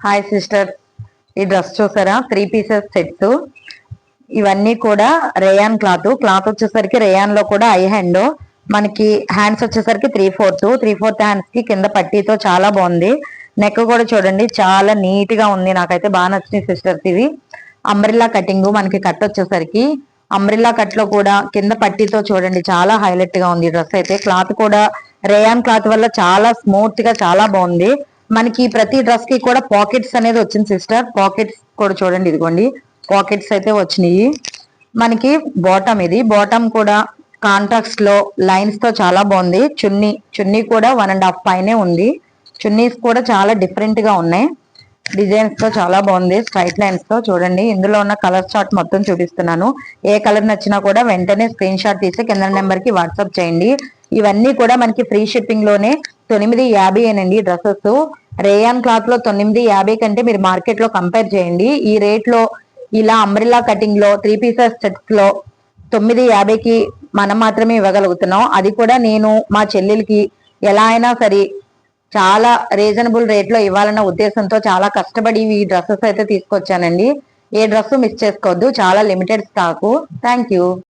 Hi sister, ఈ dress చూసారా? 3 pieces sets. ఇవన్నీ కూడా రేయాన్ క్లాత్. క్లాత్ వచ్చేసరికి రేయాన్ లో కూడా ఐ హ్యాండ్. మనకి హ్యాండ్స్ వచ్చేసరికి 3/4 హ్యాండ్స్ కి కింద పట్టీతో చాలా బాగుంది. నెక్ కూడా చూడండి, చాలా నీట్ గా ఉంది. నాకైతే బాగా నచ్చింది సిస్టర్స్. ఇవి అంబ్రిల్లా కటింగ్. మనకి కట్ వచ్చేసరికి అంబ్రిల్లా కట్ లో కూడా కింద పట్టీతో చూడండి, చాలా హైలైట్ గా ఉంది డ్రెస్ అయితే. క్లాత్ కూడా రేయాన్ క్లాత్ వల్ల చాలా స్మూత్ గా చాలా బాగుంది. మనకి ప్రతి డ్రెస్ కి కూడా పాకెట్స్ అనేది వచ్చింది సిస్టర్. పాకెట్స్ కూడా చూడండి, ఇదిగోండి పాకెట్స్ అయితే వచ్చినాయి. మనకి బాటమ్, ఇది బాటమ్ కూడా కాంట్రాక్ట్స్ లో లైన్స్ తో చాలా బాగుంది. చున్నీ కూడా 1.5 పైనే ఉంది. చున్నీస్ కూడా చాలా డిఫరెంట్ గా ఉన్నాయి. డిజైన్స్ తో చాలా బాగుంది. స్ట్రైట్ లైన్స్ తో చూడండి. ఇందులో ఉన్న కలర్ చార్ట్ మొత్తం చూపిస్తున్నాను. ఏ కలర్ నచ్చినా కూడా వెంటనే స్క్రీన్ షాట్ తీసి కింద నెంబర్ కి వాట్సాప్ చేయండి. ఇవన్నీ కూడా మనకి ఫ్రీ షిప్పింగ్ లోనే 950 ఏనండి డ్రెస్సెస్. రేయాన్ క్లాత్ లో 950 కంటే మీరు మార్కెట్ లో కంపేర్ చేయండి. ఈ రేట్ లో ఇలా అంబ్రిల్లా కటింగ్ లో 3 పీసెస్ సెట్స్ లో 950కి మనం మాత్రమే ఇవ్వగలుగుతున్నాం. అది కూడా నేను మా చెల్లెలకి ఎలా అయినా సరే చాలా రీజనబుల్ రేట్ లో ఇవ్వాలన్న ఉద్దేశంతో చాలా కష్టపడి ఈ డ్రెస్సెస్ అయితే తీసుకొచ్చానండి. ఏ డ్రెస్ మిస్ చేసుకోవద్దు, చాలా లిమిటెడ్ స్టాకు. Thank you.